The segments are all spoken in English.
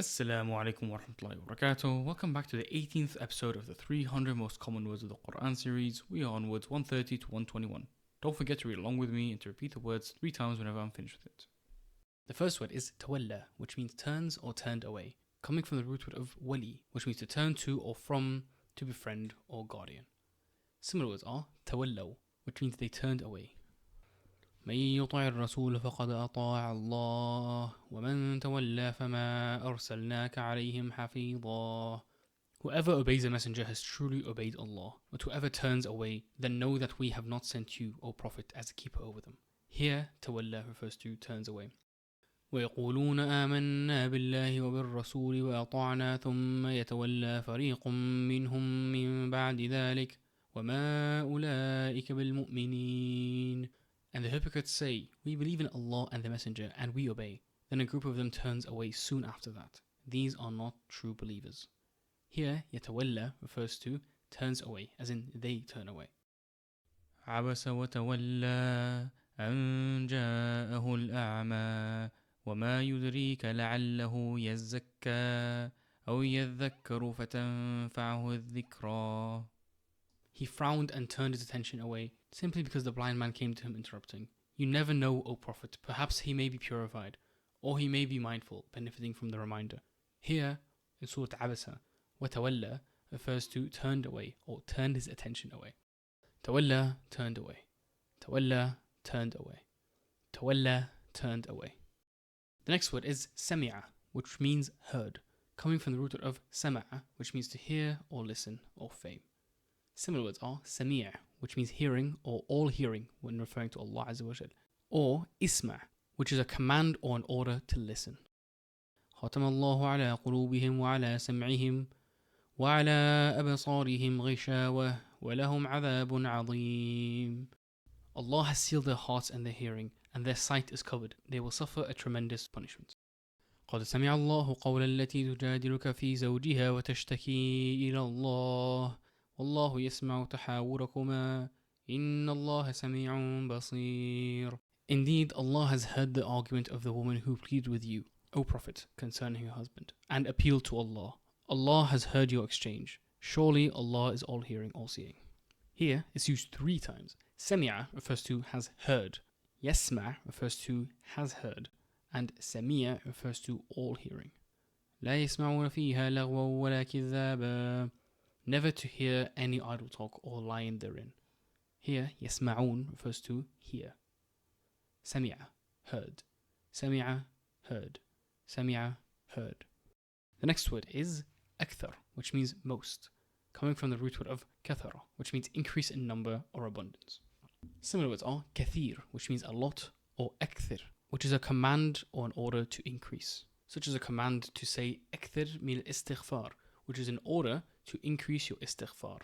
Assalamu alaikum warahmatullahi wabarakatuh. Welcome back to the 18th episode of the 300 most common words of the Quran series. We are on words 130 to 121. Don't forget to read along with me and to repeat the words 3 times whenever I'm finished with it. The first word is tawalla, which means turns or turned away, coming from the root word of wali, which means to turn to or from, to befriend or guardian. Similar words are tawallaw, which means they turned away. من يطع الرسول فقد أطاع الله ومن تولى فما أرسلناك عليهم حفيظا. Whoever obeys the messenger has truly obeyed Allah, but whoever turns away, then know that we have not sent you, O Prophet, as a keeper over them. Here, tawalla refers to turns away. ويقولون آمنا بالله وبالرسول وأطعنا ثم يتولى فريق منهم من بعد ذلك وما أولئك بالمؤمنين. And the hypocrites say, we believe in Allah and the Messenger, and we obey. Then a group of them turns away soon after that. These are not true believers. Here, يتولى refers to turns away, as in they turn away. عبس وتولى أن جاءه الأعمى وما يدريك لعله يزكى أو يذكر فتنفعه الذكرى. He frowned and turned his attention away, simply because the blind man came to him interrupting. You never know, O Prophet, perhaps he may be purified, or he may be mindful, benefiting from the reminder. Here, in Surah Abasa, وَتَوَلَّى refers to turned away, or turned his attention away. Tawalla, turned away. Tawalla, turned away. Tawalla, turned away. The next word is sami'a, which means heard, coming from the root of sama'a, which means to hear or listen or fame. Similar words are sami', which means hearing or all hearing when referring to Allah Azza wa Jal, or isma', which is a command or an order to listen. ختم الله على قلوبهم وعلى سمعهم وعلى أبصارهم غشاوة ولهم عذاب عظيم. Allah has sealed their hearts and their hearing, and their sight is covered. They will suffer a tremendous punishment. قد سمع الله قول التي تجادلك في زوجها وتشتكي إلى الله والله يسمع تحاوركما إن الله سميع بصير. Indeed, Allah has heard the argument of the woman who pleads with you, O Prophet, concerning her husband, and appealed to Allah. Allah has heard your exchange. Surely Allah is all-hearing, all-seeing. Here, it's used 3 times. Sami'a refers to has heard. Yasma' refers to has heard. And Sami'a refers to all-hearing. لا يسمعون فيها لغوا ولا كذابا. Never to hear any idle talk or lying therein. Here, يسمعون refers to hear. Sami'a, heard. Sami'a, heard. Sami'a, heard. The next word is akthar, which means most, coming from the root word of kathara, which means increase in number or abundance. Similar words are kathir, which means a lot, or akthir, which is a command or an order to increase, such as a command to say akthir min istighfar, which is an order to increase your istighfar.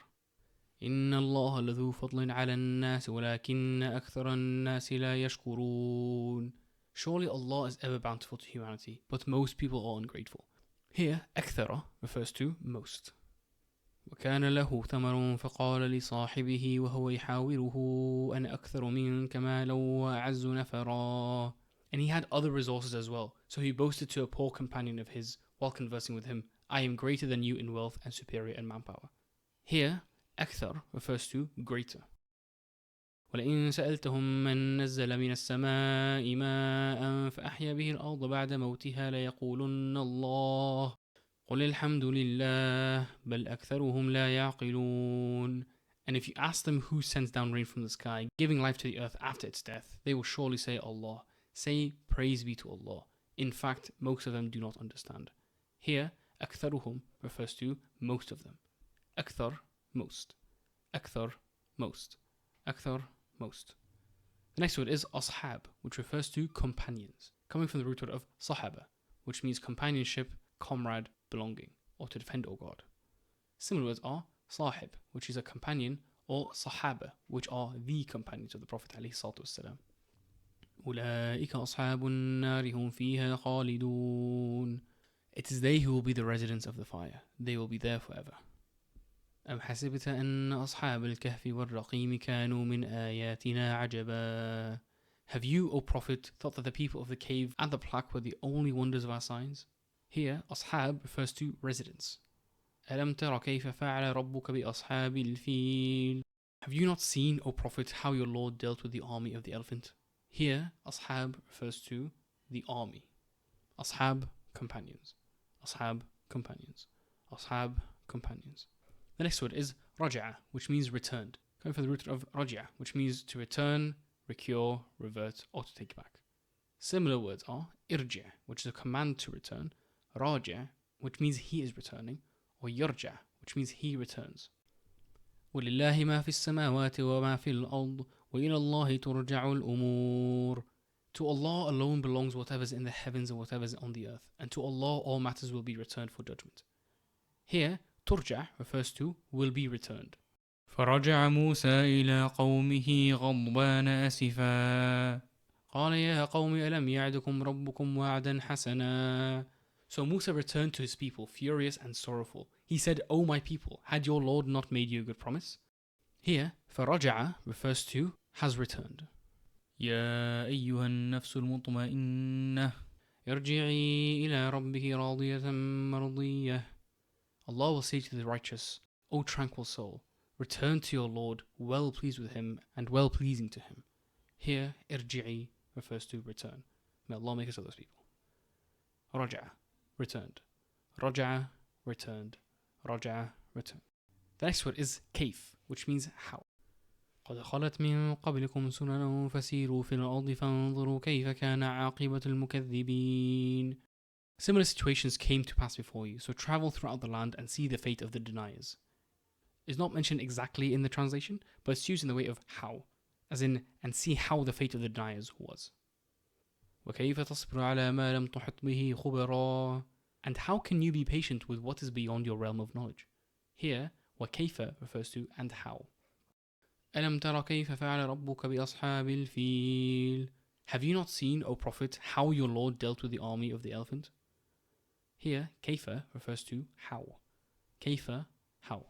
إن الله لذو فضل على الناس ولكن أكثر الناس لا يشكرون. Surely Allah is ever bountiful to humanity, but most people are ungrateful. Here, أكثر refers to most. وكان له ثمر فقال لصاحبه وهو يحاوره أنا أكثر منك مالا وأعز نفرا. And he had other resources as well, so he boasted to a poor companion of his while conversing with him, I am greater than you in wealth and superior in manpower. Here, أكثر refers to greater. ولئن سألتهم من نزل من السماء ماء فأحيا به الأرض بعد موتها ليقولن الله قل الحمد لله بل أكثرهم لا يعقلون. And if you ask them who sends down rain from the sky, giving life to the earth after its death, they will surely say Allah. Say praise be to Allah. In fact, most of them do not understand. Here, أكثرهم refers to most of them. أكثر, most. أكثر, most. أكثر, most. The next word is ashab, which refers to companions, coming from the root word of sahaba, which means companionship, comrade, belonging, or to defend or guard. Similar words are sahib, which is a companion, or sahaba, which are the companions of the Prophet ﷺ. أولئك أصحاب النار هم فيها خالدون. It is they who will be the residents of the fire. They will be there forever. أم حسبت أن أصحاب الكهف والرقيم كانوا من آياتنا عجبا. Have you, O Prophet, thought that the people of the cave and the plaque were the only wonders of our signs? Here, ashab refers to residence. أَلَمْ تَرَ كَيْفَ فَعَلَ رَبُّكَ بِأَصْحَابِ الْفِيلِ. Have you not seen, O Prophet, how your Lord dealt with the army of the elephant? Here, ashab refers to the army. Ashab, companions. Ashab, companions. Ashab, companions. The next word is raja'a, which means returned. Going for the root of raja'a, which means to return, recure, revert, or to take back. Similar words are irji', which is a command to return, raji', which means he is returning, or yarja', which means he returns. وَلِلَّهِ مَا فِي السَّمَاوَاتِ وَمَا فِي الْأَرْضِ وَإِلَى اللَّهِ تُرْجَعُ الْأُمُورِ. To Allah alone belongs whatever's in the heavens and whatever's on the earth, and to Allah all matters will be returned for judgment. Here, turja' refers to will be returned. فرجع موسى إلى قومه غضبان أسفا قال يا قوم ألم يعدكم ربكم وعدا حسنا. So Musa returned to his people, furious and sorrowful. He said, O my people, had your Lord not made you a good promise? Here, فرجع refers to has returned. يا أيها النفس المطمئنة ارجعي إلى ربك راضية مرضية. Allah will say to the righteous, O tranquil soul, return to your Lord, well pleased with him and well pleasing to him. Here, irji'i refers to return. May Allah make us of those people. Raja'a, returned. Raja'a, returned. Raja'a, returned. The next word is kayf, which means how. قد خلت من قبلكم سنن فسيروا في الأرض فانظروا كيف كان عاقبة المكذبين. Similar situations came to pass before you, so travel throughout the land and see the fate of the deniers. It's not mentioned exactly in the translation, but it's used in the way of how, as in, and see how the fate of the deniers was. وَكَيْفَ تَصْبِرُ عَلَى مَا لَمْ تُحِطْ بِهِ خُبَرًا. And how can you be patient with what is beyond your realm of knowledge? Here, وَكَيْفَ refers to and how. أَلَمْ تَرَ كَيْفَ فَعَلَ رَبُّكَ بِأَصْحَابِ الْفِيلِ. Have you not seen, O Prophet, how your Lord dealt with the army of the elephant? Here, kayfa refers to how. Kayfa, how.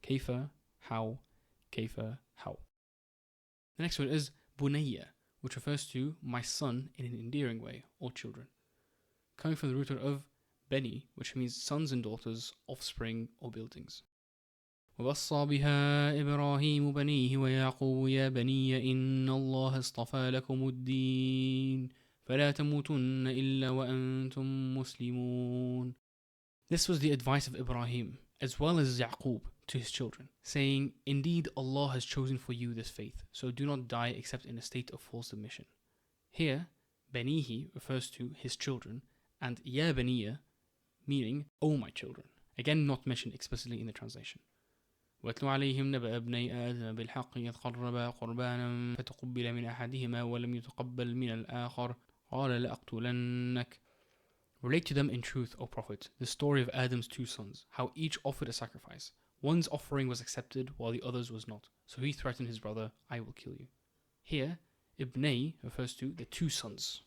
Kayfa, how. Kayfa, how. The next word is bunayya, which refers to my son in an endearing way, or children. Coming from the root of beni, which means sons and daughters, offspring, or buildings. وَوَصَّى بِهَا إِبْرَاهِيمُ بَنِيهِ وَيَعْقُوبُ يَا بَنِيَّ إِنَّ اللَّهَ اصْطَفَى لَكُمُ الدِّينَ فَلَا تَمُوتُنَّ إِلَّا وَأَنْتُمْ مُسْلِمُونَ. This was the advice of Ibrahim, as well as Yaqub, to his children, saying, Indeed, Allah has chosen for you this faith, so do not die except in a state of full submission. Here, banihi refers to his children, and ya baniya, meaning, O my children. Again, not mentioned explicitly in the translation. وَاتْلُ عَلَيْهِمْ نَبَأَ ابْنَيْ آدَمَ بِالْحَقِّ إِذْ قَرَّبَا قُرْبَانًا فَتُقُبِّلَ مِنْ أَحَدِهِمَا وَلَمْ يُتَقَبَّلْ مِنَ الْآخَرِ قَالَ لَأَقْتُلَنَّكَ. Relate to them in truth, O Prophet, the story of Adam's two sons, how each offered a sacrifice. One's offering was accepted while the other's was not, so he threatened his brother, I will kill you. Here, ibnay refers to the two sons.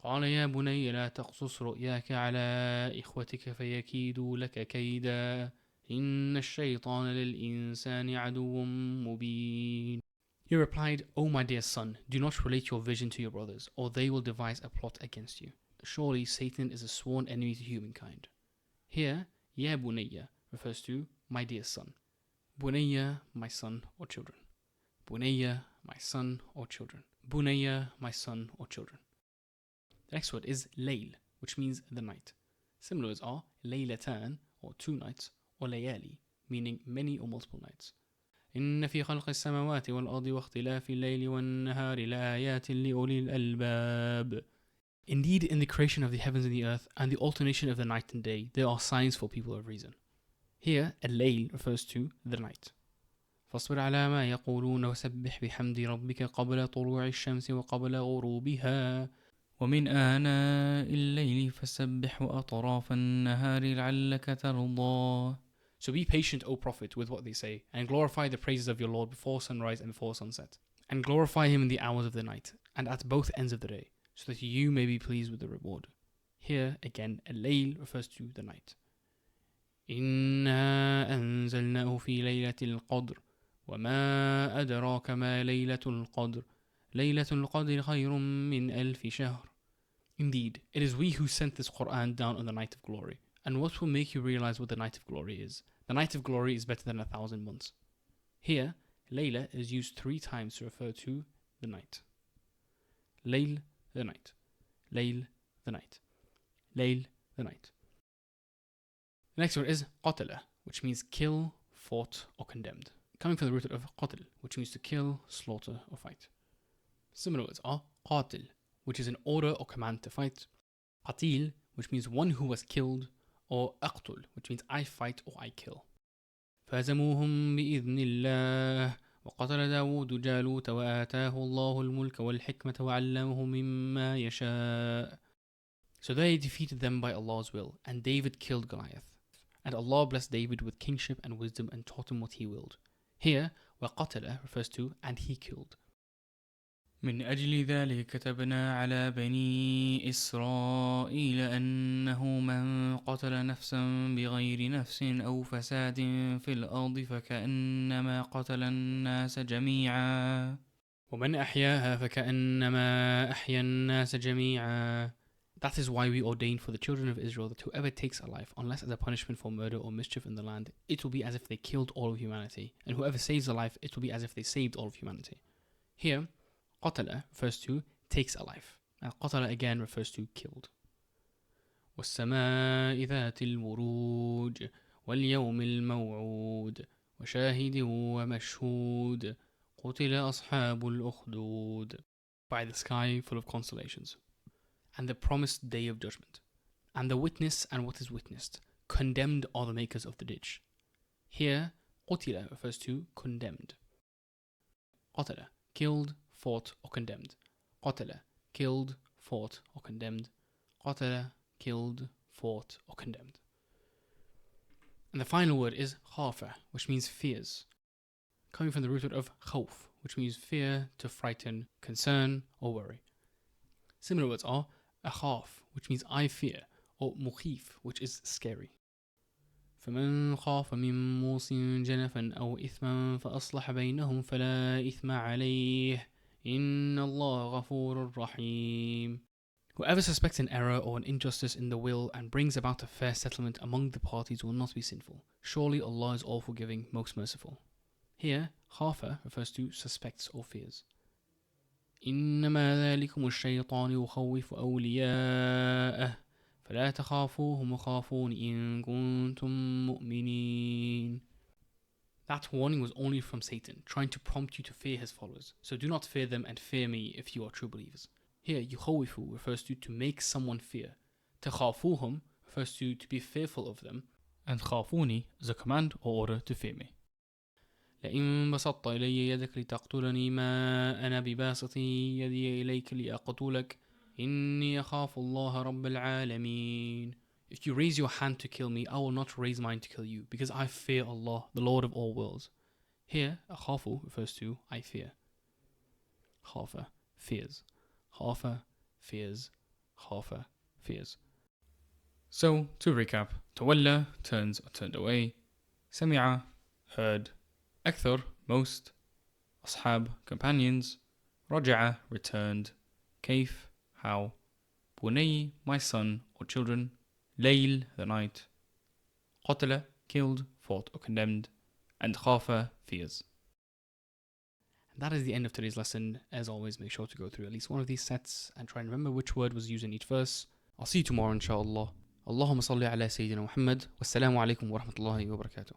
قال يا بني لا تقصص رؤياك على إخوتك فيكيدوا لك كيدا إن الشيطان للإنسان عدو مبين. He replied, O my dear son, do not relate your vision to your brothers, or they will devise a plot against you. Surely Satan is a sworn enemy to humankind. Here, Ya Bunayya refers to my dear son. Bunayya, my son or children. Bunayya, my son or children. Bunayya, my son or children. The next word is layl, which means the night. Similar words are laylatan, or two nights, or layali, meaning many or multiple nights. إن في خلق السماوات والأرض واختلاف الليل والنهار لآيات لأولي الألباب. Indeed, in the creation of the heavens and the earth, and the alternation of the night and day, there are signs for people of reason. Here, al-layl refers to the night. فاصبر على ما يقولون وسبح بحمد ربك قبل طلوع الشمس وقبل غروبها ومن آناء الليل فسبح وأطراف النهار لعلك ترضى. So be patient, O Prophet, with what they say, and glorify the praises of your Lord before sunrise and before sunset, and glorify him in the hours of the night, and at both ends of the day, so that you may be pleased with the reward. Here, again, al-layl refers to the night. إِنَّا أَنزَلْنَاهُ فِي لَيْلَةِ الْقَدْرِ وَمَا أَدْرَاكَ مَا لَيْلَةُ الْقَدْرِ لَيْلَةُ الْقَدْرِ خَيْرٌ مِّنْ أَلْفِ شَهْرٍ Indeed, it is we who sent this Quran down on the night of glory. And what will make you realize what the night of glory is? The night of glory is better than 1,000 months. Here, Layla is used 3 times to refer to the night. Layl, the night. Layl, the night. Layl, the night. The next word is qatala, which means kill, fought, or condemned. Coming from the root of qatl, which means to kill, slaughter, or fight. Similar words are qatil, which is an order or command to fight. Qatil, which means one who was killed. Or aqtul, which means I fight or I kill. فَهَزَمُوهُمْ بِإِذْنِ اللَّهِ وَقَتَلَ دَاوُودُ جَالُوتَ وَآتَاهُ اللَّهُ الْمُلْكَ وَالْحِكْمَةَ وَعَلَّمَهُ مِمَّا يَشَاءُ. So they defeated them by Allah's will, and David killed Goliath. And Allah blessed David with kingship and wisdom and taught him what he willed. Here, وَقَتَلَ refers to and he killed. من أجل ذلك كتبنا على بني إسرائيل أنه من قتل نفسا بغير نفس أو فساد في الأرض فكأنما قتل الناس جميعا ومن أحياها فكأنما أحيا الناس جميعا. That is why we ordained for the children of Israel that whoever takes a life, unless as a punishment for murder or mischief in the land, it will be as if they killed all of humanity, and whoever saves a life, it will be as if they saved all of humanity. Here, qatala refers to takes a life, and qatala again refers to killed. وَالسَّمَاءِ ذَاتِ الْبُرُوجِ وَالْيَوْمِ الْمَوْعُودِ وَشَاهِدٍ وَمَشْهُودٍ قُتِلَ أَصْحَابُ الْأُخْدُودِ. By the sky full of constellations, and the promised day of judgment, and the witness and what is witnessed. Condemned are the makers of the ditch. Here, qutila refers to condemned. Qatala, killed, fought, or condemned. Qatala, killed, fought, or condemned. Qatala, killed, fought, or condemned. And the final word is khafa, which means fears, coming from the root word of khawf, which means fear, to frighten, concern, or worry. Similar words are akhaf, which means I fear, or mukhif, which is scary. فمن خاف من موص جنفا أو إثما فأصلح بينهم فلا إثم عليه إن الله غفور رحيم. Whoever suspects an error or an injustice in the will and brings about a fair settlement among the parties will not be sinful. Surely Allah is all forgiving, most merciful. Here, khafa refers to suspects or fears. إنما ذلكم الشيطان يخوف أولياءه فلا تخافوهم وخافون إن كنتم مؤمنين. That warning was only from Satan, trying to prompt you to fear his followers. So do not fear them and fear me if you are true believers. Here, يخوف refers to make someone fear. تخافوهم refers to be fearful of them. And خافوني is a command or order to fear me. لئن بسطت إلي يدك لتقتلني ما أنا بباسط يدي إليك لأقتلك إني أخاف الله رب العالمين. If you raise your hand to kill me, I will not raise mine to kill you, because I fear Allah, the Lord of all worlds. Here, أخاف refers to I fear. خاف, fears. خاف, fears. خاف, fears. So, to recap, تولى, turns or turned away. سمع, heard. أكثر, most. أصحاب, companions. رجع, returned. كيف, how. بني, my son or children. ليل, the night. قتل, killed, fought or condemned. And خاف, fears. And that is the end of today's lesson. As always, make sure to go through at least one of these sets and try and remember which word was used in each verse. I'll see you tomorrow, inshallah. اللهم صل على سيدنا محمد والسلام عليكم ورحمة الله وبركاته.